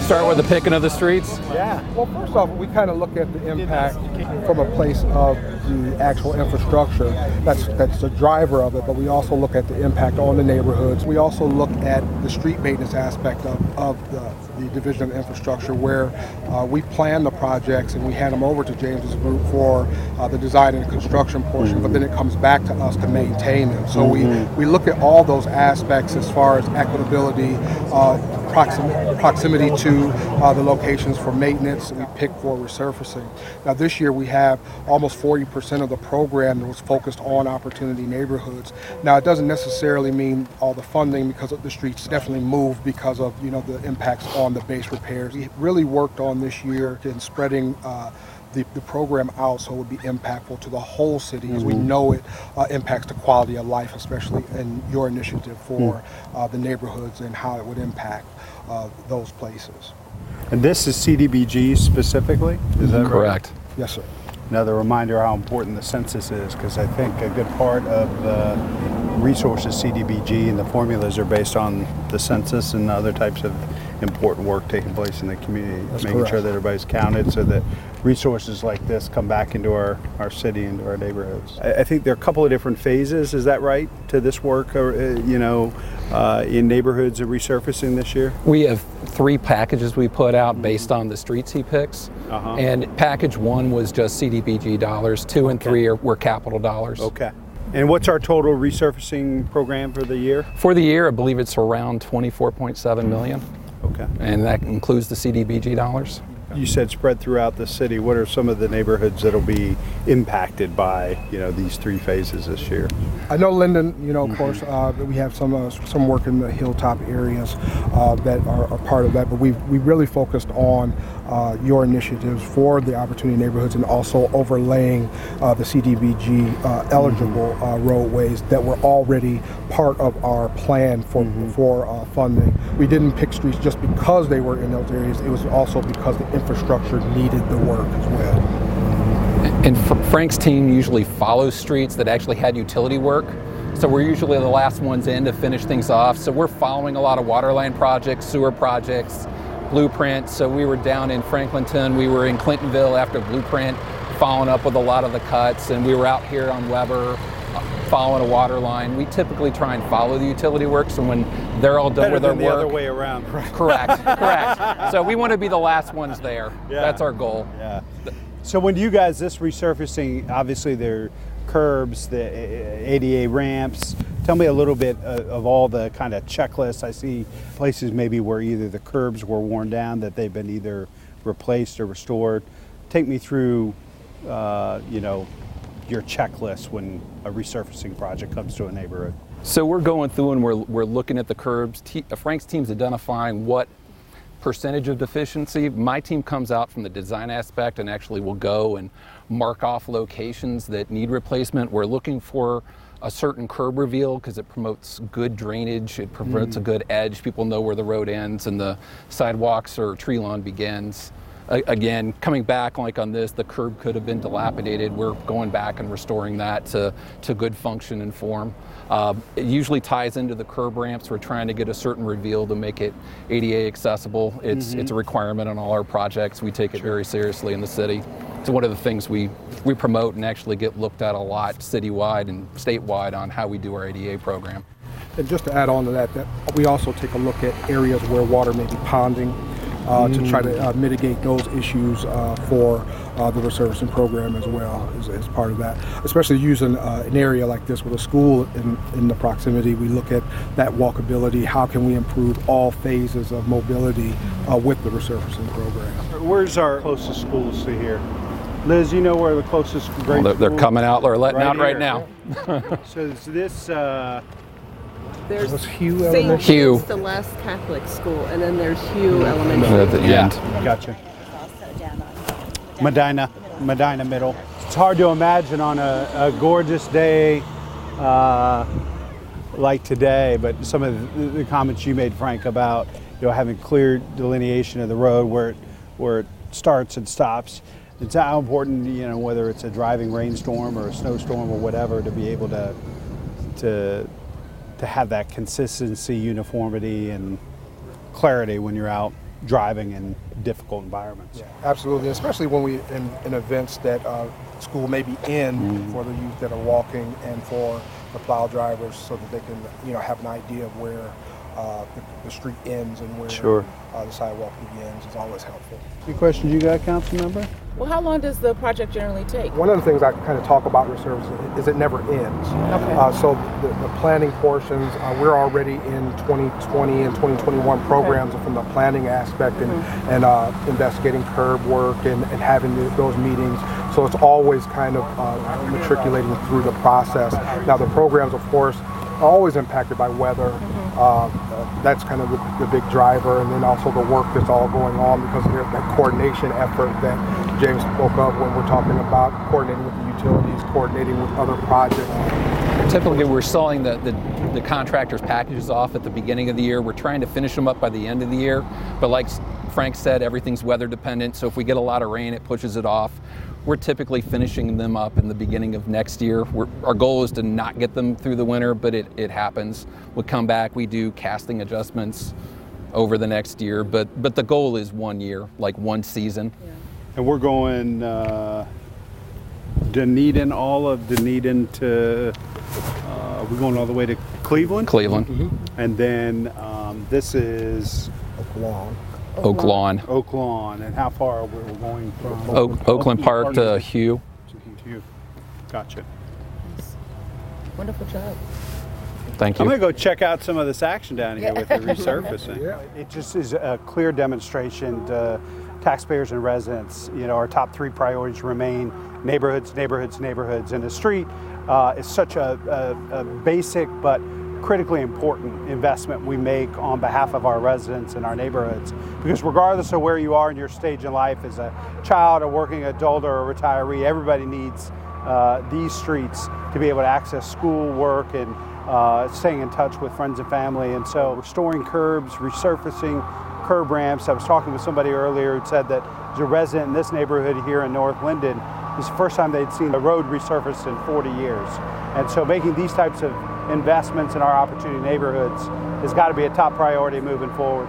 start with the picking of the streets? Yeah. Well, first off, we kind of look at the impact from a place of the actual infrastructure. That's the driver of it, but we also look at the impact on the neighborhoods. We also look at the street maintenance aspect of the Division of Infrastructure, where we plan the projects and we hand them over to James's group for the design and construction portion, but then it comes back to us to maintain them. So we look at all those aspects as far as equitability, proximity to the locations for maintenance. We pick for resurfacing. Now this year we have almost 40% of the program that was focused on opportunity neighborhoods. Now it doesn't necessarily mean all the funding, because the streets definitely moved because of the impacts on the base repairs. We really worked on this year in spreading the program out so it would be impactful to the whole city, as we know it impacts the quality of life, especially in your initiative for the neighborhoods and how it would impact those places. And this is CDBG specifically? Is that correct? Right? Yes, sir. Another reminder how important the census is, because I think a good part of the resources CDBG and the formulas are based on the census and other types of important work taking place in the community. That's making correct. sure that everybody's counted so that resources like this come back into our city, into our neighborhoods. I think there are a couple of different phases, is that right, to this work, or, in neighborhoods of resurfacing this year? We have 3 packages we put out based on the streets he picks. And package 1 was just CDBG dollars, 2 and 3 were capital dollars. Okay. And what's our total resurfacing program for the year? For the year, I believe it's around 24.7 million. Okay. And that includes the CDBG dollars. You said spread throughout the city. What are some of the neighborhoods that'll be impacted by these 3 phases this year? I know Linden, of course, we have some work in the hilltop areas that are part of that, but we really focused on your initiatives for the opportunity neighborhoods, and also overlaying the CDBG eligible roadways that were already part of our plan for funding. We didn't pick streets just because they were in those areas. It was also because the infrastructure needed the work as well. And Frank's team usually follows streets that actually had utility work. So we're usually the last ones in to finish things off. So we're following a lot of water line projects, sewer projects, blueprints. So we were down in Franklinton, we were in Clintonville after Blueprint, following up with a lot of the cuts, and we were out here on Weber following a water line. We typically try and follow the utility work, so when they're all done with their work. The other way around. Correct. So we want to be the last ones there. Yeah. That's our goal. Yeah. So when you guys, this resurfacing, obviously there are curbs, the ADA ramps. Tell me a little bit of all the kind of checklists. I see places maybe where either the curbs were worn down, that they've been either replaced or restored. Take me through, your checklist when a resurfacing project comes to a neighborhood. So we're going through and we're looking at the curbs. Frank's team's identifying what percentage of deficiency. My team comes out from the design aspect and actually will go and mark off locations that need replacement. We're looking for a certain curb reveal because it promotes good drainage, it promotes a good edge. People know where the road ends and the sidewalks or tree lawn begins. Again, coming back like on this, the curb could have been dilapidated. We're going back and restoring that to good function and form. It usually ties into the curb ramps. We're trying to get a certain reveal to make it ADA accessible. It's a requirement on all our projects. We take it very seriously in the city. It's one of the things we promote and actually get looked at a lot citywide and statewide on how we do our ADA program. And just to add on to that we also take a look at areas where water may be ponding, to try to mitigate those issues for the resurfacing program as well as part of that. Especially using an area like this with a school in the proximity, we look at that walkability. How can we improve all phases of mobility with the resurfacing program? Where's our closest schools to here? Liz, you know where the closest grade Well, they're coming out, they're letting out right now. So is this... There's Hugh St. Elementary. Hugh. Jude's, the last Catholic school, and then there's Hugh Elementary. At the end. Gotcha. Medina Middle. It's hard to imagine on a gorgeous day like today, but some of the comments you made, Frank, about having clear delineation of the road where it starts and stops. It's how important, whether it's a driving rainstorm or a snowstorm or whatever, to be able to have that consistency, uniformity, and clarity when you're out driving in difficult environments. Yeah, absolutely, especially when we in events that school may be in for the youth that are walking and for the plow drivers, so that they can have an idea of where the street ends and where the sidewalk begins is always helpful. Any questions you got, council member? Well, how long does the project generally take? One of the things I kind of talk about resurfacing is it never ends. Okay. So the planning portions, we're already in 2020 and 2021 programs from the planning aspect and investigating curb work and having those meetings. So it's always kind of matriculating through the process. Now the programs, of course, are always impacted by weather. That's kind of the big driver, and then also the work that's all going on because of that coordination effort that James spoke of when we're talking about coordinating with the utilities, coordinating with other projects. Typically, we're selling the contractors' packages off at the beginning of the year. We're trying to finish them up by the end of the year, but like Frank said, everything's weather dependent, so if we get a lot of rain, it pushes it off. We're typically finishing them up in the beginning of next year. Our goal is to not get them through the winter, but it happens. We come back, we do casting adjustments over the next year, but the goal is 1 year, like one season. Yeah. And we're going Dunedin, all of Dunedin to, we're going all the way to Cleveland? Cleveland. And then this is Oak Lawn. Oak Lawn. And how far are we going from? Oakland Park to Hugh. To Hugh. Gotcha. Wonderful job. Thank you. I'm going to go check out some of this action down here with the resurfacing. Yeah. It just is a clear demonstration to taxpayers and residents. Our top 3 priorities remain neighborhoods, neighborhoods, neighborhoods. And the street is such a basic but critically important investment we make on behalf of our residents and our neighborhoods. Because regardless of where you are in your stage in life, as a child, a working adult, or a retiree, everybody needs these streets to be able to access school, work, and staying in touch with friends and family. And so restoring curbs, resurfacing curb ramps. I was talking with somebody earlier who said that there's a resident in this neighborhood here in North Linden. This is the first time they'd seen a road resurfaced in 40 years. And so making these types of investments in our opportunity neighborhoods has got to be a top priority moving forward.